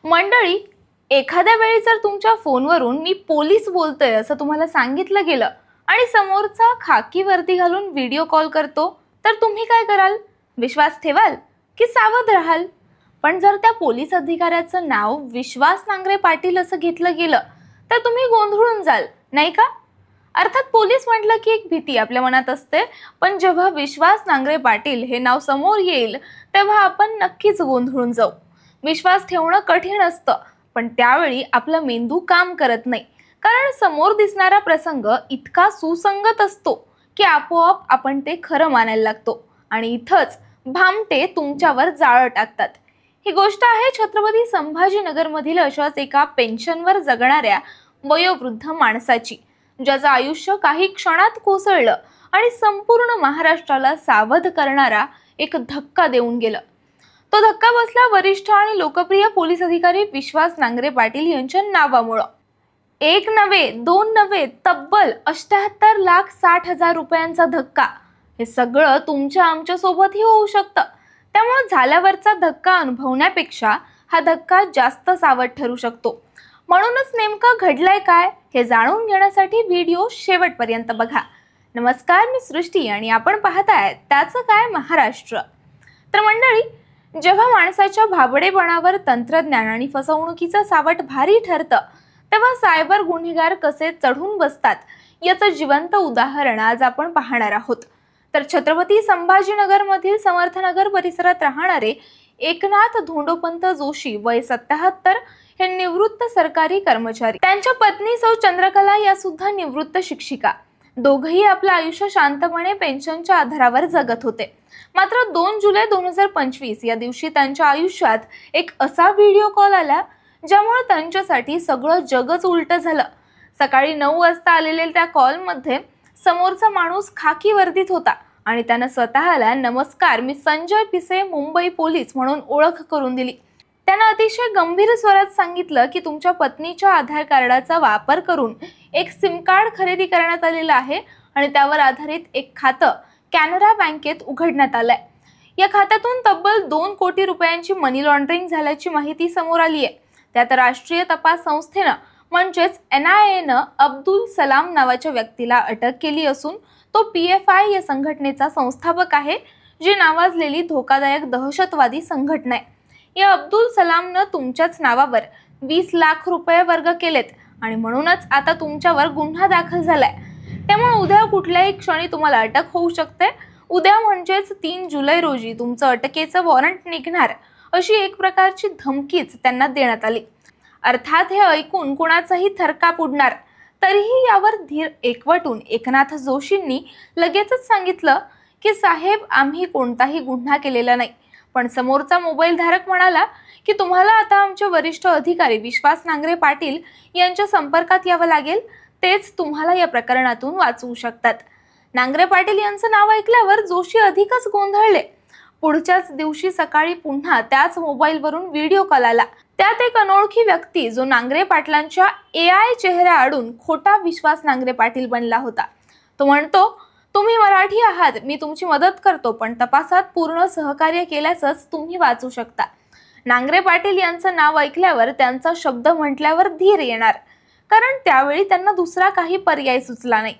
मंडळी, एखाद्या वेळी जर तुमच्या फोनवरून मी पोलीस बोलतोय असं तुम्हाला सांगितलं गेलं आणि समोरचा खाकी वर्दी घालून व्हिडिओ कॉल करतो, तर तुम्ही काय कराल? विश्वास ठेवाल की सावध राहाल? पण जर त्या पोलीस अधिकाऱ्याचं नाव विश्वास नांगरे पाटील असं घेतलं गेलं तर तुम्ही गोंधळून जाल, नाही का? अर्थात पोलीस म्हटलं की एक भीती आपल्या मनात असते, पण जेव्हा विश्वास नांगरे पाटील हे नाव समोर येईल तेव्हा आपण नक्कीच गोंधळून जाऊ. विश्वास ठेवणं कठीण असतं, पण त्यावेळी आपला मेंदू काम करत नाही, कारण समोर दिसणारा प्रसंग इतका सुसंगत असतो की आपोआप आपण ते खरं मानायला लागतो आणि इथंच भामटे तुमच्यावर जाळं टाकतात. ही गोष्ट आहे छत्रपती संभाजीनगर मधील अशाच एका पेन्शनवर जगणाऱ्या वयोवृद्ध माणसाची, ज्याचं आयुष्य काही क्षणात कोसळलं आणि संपूर्ण महाराष्ट्राला सावध करणारा एक धक्का देऊन गेलं. तो धक्का बसला वरिष्ठ आणि लोकप्रिय पोलीस अधिकारी विश्वास नांगरे पाटील यांच्या नावामुळे. एक नव्हे, दोन नव्हे, तब्बल 78,60,000 रुपयांचा धक्का. हे सगळं तुमच्या आमच्या सोबतही होऊ शकतं. त्यामुळे झाल्यावरचा धक्का अनुभवण्यापेक्षा हा धक्का जास्त सावध ठरू शकतो. म्हणूनच नेमकं घडलंय काय हे जाणून घेण्यासाठी व्हिडिओ शेवटपर्यंत बघा. नमस्कार, मी सृष्टी आणि आपण पाहताय त्याचं काय महाराष्ट्र. तर मंडळी, जेव्हा माणसाच्या भाबडेपणावर तंत्रज्ञान आणि फसवणुकीचं सावट भारी ठरतं, तेव्हा सायबर गुन्हेगार कसे चढून बसतात याचं जिवंत उदाहरण आज आपण पाहणार आहोत. तर छत्रपती संभाजीनगर मधील समर्थनगर परिसरात राहणारे एकनाथ धोंडोपंत जोशी वय 77 हे निवृत्त सरकारी कर्मचारी. त्यांच्या पत्नी सौ चंद्रकला या सुद्धा निवृत्त शिक्षिका. दोघंही आपलं आयुष्य शांतपणे पेन्शनच्या आधारावर जगत होते. मात्र 2 जुलै 2025 या दिवशी त्यांच्या आयुष्यात एक असा व्हिडिओ कॉल आला ज्यामुळे त्यांच्यासाठी सगळं जगच उलट झालं. सकाळी 9 वाजता आलेल्या त्या कॉलमध्ये समोरचा माणूस खाकी वर्दीत होता आणि त्यानं स्वतःला नमस्कार, मी संजय पिसे, मुंबई पोलीस म्हणून ओळख करून दिली. त्यानं अतिशय गंभीर स्वरात सांगितलं की तुमच्या पत्नीच्या आधार कार्डाचा वापर करून एक सिम कार्ड खरेदी करण्यात आलेलं आहे आणि त्यावर आधारित एक खातं कॅनरा बँकेत उघडण्यात आलंय. या खात्यातून तब्बल 2 कोटी रुपयांची मनी लॉन्ड्रिंग झाल्याची माहिती समोर आली आहे. त्यात राष्ट्रीय तपास संस्थेनं म्हणजेच NIA अब्दुल सलाम नावाच्या व्यक्तीला अटक केली असून तो PFI या संघटनेचा संस्थापक आहे, जी नावाजलेली धोकादायक दहशतवादी संघटना आहे. या अब्दुल सलामनं तुमच्याच नावावर 20 लाख रुपये वर्ग केलेत आणि म्हणूनच आता तुमच्यावर गुन्हा दाखल झालाय. त्यामुळे उद्या कुठल्याही क्षणी तुम्हाला अटक होऊ शकते. उद्या म्हणजेच 3 जुलै रोजी तुमचं अटकेचं वॉरंट निघणार, अशी एक प्रकारची धमकीच त्यांना देण्यात आली. अर्थात हे ऐकून कुणाचाही थरकाप उडणार. तरीही यावर धीर एकवटून एकनाथ जोशींनी लगेचच सांगितलं की साहेब, आम्ही कोणताही गुन्हा केलेला नाही. पण समोरचा मोबाईल धारक म्हणाला की तुम्हाला आता आमचे वरिष्ठ अधिकारी विश्वास नांगरे पाटील यांच्या संपर्कात यावं लागेल, तेच तुम्हाला या प्रकरणातून वाचवू शकतात. नांगरे पाटील यांचं नाव ऐकल्यावर जोशी अधिकच गोंधळले. पुढच्याच दिवशी सकाळी पुन्हा त्याच मोबाईलवरून व्हिडिओ कॉल आला. त्यात एक अनोळखी व्यक्ती, जो नांगरे पाटलांच्या AI चेहरा आडून खोटा विश्वास नांगरे पाटील बनला होता. तो म्हणतो, तुम्ही मराठी आहात, मी तुमची मदत करतो, पण तपासात पूर्ण सहकार्य केल्यासच तुम्ही वाचू शकता. नांगरे पाटील यांचं नाव ऐकल्यावर त्यांचा शब्द म्हटल्यावर धीर येणार, कारण त्यावेळी त्यांना दुसरा काही पर्याय सुचला नाही.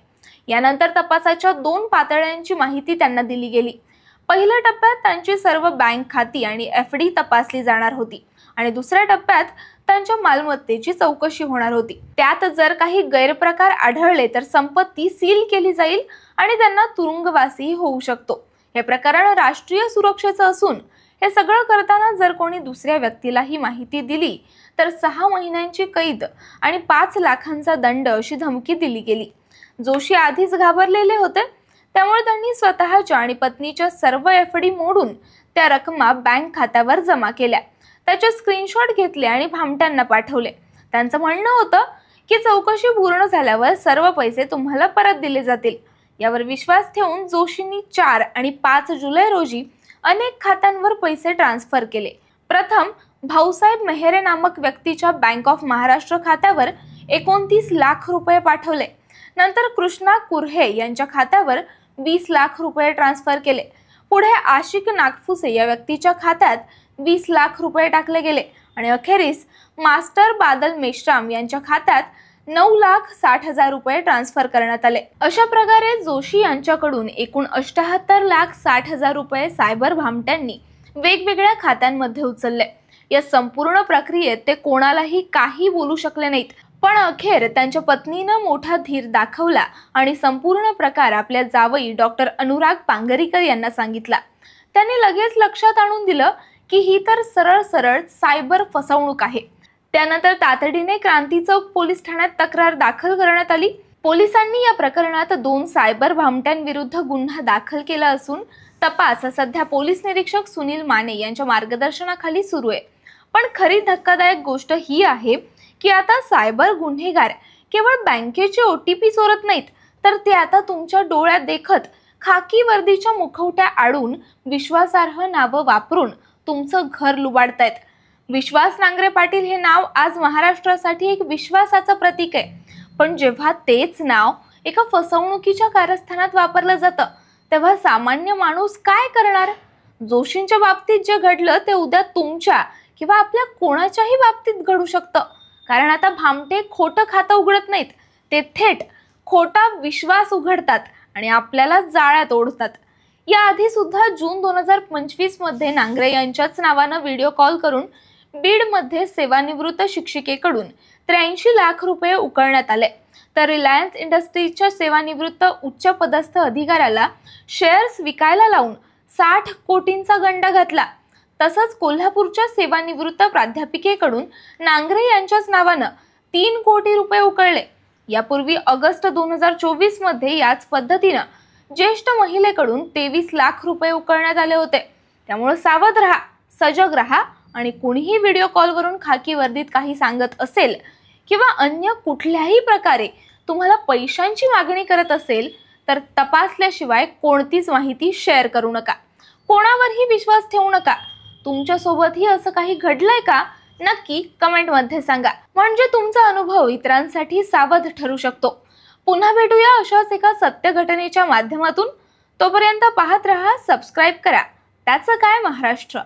यानंतर तपासाच्या 2 पातळ्यांची माहिती त्यांना दिली गेली. पहिल्या टप्प्यात त्यांची सर्व बँक खाती आणि FD तपासली जाणार होती आणि दुसऱ्या टप्प्यात त्यांच्या मालमत्तेची चौकशी होणार होती. त्यात जर काही गैरप्रकार आढळले तर संपत्ती सील केली जाईल आणि त्यांना तुरुंगवासही होऊ शकतो. हे प्रकरण राष्ट्रीय सुरक्षेचं असून हे सगळं करताना जर कोणी दुसऱ्या व्यक्तीला ही माहिती दिली तर 6 महिन्यांची कैद आणि 5 लाखांचा दंड अशी धमकी दिली गेली. जोशी आधीच घाबरलेले होते, त्यामुळे त्यांनी स्वतःच्या आणि पत्नीच्या सर्व FD मोडून त्या रकमा बँक खात्यावर जमा केल्या. त्याचे स्क्रीनशॉट घेतले आणि भामट्यांना पाठवले. त्यांचं म्हणणं होतं की चौकशी पूर्ण झाल्यावर सर्व पैसे तुम्हाला परत दिले जातील. यावर विश्वास ठेवून जोशींनी 4 आणि 5 जुलै रोजी अनेक खात्यांवर पैसे ट्रान्सफर केले. प्रथम भाऊसाहेब मेहरे नामक व्यक्तीच्या बँक ऑफ महाराष्ट्र खात्यावर 29 लाख रुपये पाठवले. नंतर कृष्णा कुर्हे यांच्या खात्यावर 20 लाख रुपये ट्रान्सफर केले. पुढे आशिक नागफुसे या व्यक्तीच्या खात्यात 20 लाख रुपये टाकले गेले आणि अखेरीस मास्टर बादल मेश्राम यांच्या खात्यात 9,60,000 रुपये ट्रान्सफर करण्यात आले। अशा प्रकारे जोशी यांच्याकडून एकूण 78,60,000 रुपये सायबर भामट्यांनी वेगवेगळ्या खात्यांमध्ये उचलले। या संपूर्ण प्रक्रियेत ते कोणालाही काही बोलू शकले नाहीत, पण अखेर त्यांच्या पत्नीनं मोठा धीर दाखवला आणि संपूर्ण प्रकार आपल्या जावई डॉक्टर अनुराग पांगरीकर यांना सांगितला। त्यांनी लगेच लक्षात आणून दिलं की ही तर सरळ सरळ सायबर फसवणूक आहे। त्यानंतर तातडीने क्रांती चौक पोलीस ठाण्यात तक्रार दाखल करण्यात आली। पोलिसांनी या प्रकरणात 2 सायबर भामट्यांविरुद्ध गुन्हा दाखल केला असून तपास सध्या पोलीस निरीक्षक सुनील माने यांच्या मार्गदर्शनाखाली सुरू आहे। पण खरी धक्कादायक गोष्ट ही आहे की आता सायबर गुन्हेगार केवळ बँकेचे OTP चोरत नाहीत, तर ते आता तुमच्या डोळ्यात देखत खाकी वर्दीच्या मुखवट्या आडून विश्वासार्ह नावं वापरून तुमचं घर लुबाडतायत। विश्वास नांगरे पाटील हे नाव आज महाराष्ट्रासाठी एक विश्वासाचं प्रतीक आहे, पण जेव्हा तेच नाव एका फसवणुकीच्या कारस्थानात वापरलं जातं तेव्हा सामान्य माणूस काय करणार? जोशींच्या बाबतीत जे घडलं ते उद्या तुमच्या किंवा आपल्या कोणाच्याही बाबतीत घडू शकतं, कारण आता भामटे खोटं खातं उघडत नाहीत, ते थेट खोटा विश्वास उघडतात आणि आपल्याला जाळ्यात ओढतात। याआधी सुद्धा जून 2025 मध्ये नांगरे यांच्याच नावानं व्हिडिओ कॉल करून बीडमध्ये सेवानिवृत्त शिक्षिकेकडून 83 लाख रुपये उकळण्यात आले, तर रिलायन्स इंडस्ट्रीजच्या सेवानिवृत्त उच्च पदस्थ अधिकाऱ्याला शेअर्स विकायला लावून 60 कोटींचा गंडा घातला। तसंच कोल्हापूरच्या सेवानिवृत्त प्राध्यापिकेकडून नांगरे यांच्याच नावानं 3 कोटी रुपये उकळले। यापूर्वी ऑगस्ट 2024 मध्ये याच पद्धतीनं ज्येष्ठ महिलेकडून 23 लाख रुपये उकळण्यात आले होते। त्यामुळे सावध राहा, सजग राहा आणि कुणीही व्हिडिओ कॉलवरून खाकी वर्दीत काही सांगत असेल किंवा अन्य कुठल्याही प्रकारे तुम्हाला पैशांची मागणी करत असेल तर तपासल्याशिवाय कोणतीच माहिती शेअर करू नका, कोणावरही विश्वास ठेवू नका। तुमच्यासोबतही असं काही घडलंय का? नक्की कमेंटमध्ये सांगा, म्हणजे तुमचा अनुभव इतरांसाठी सावध ठरू शकतो। पुन्हा भेटूया अशाच एका सत्य घटनेच्या माध्यमातून। तोपर्यंत पाहत रहा, सबस्क्राईब करा। त्याचं काय महाराष्ट्र।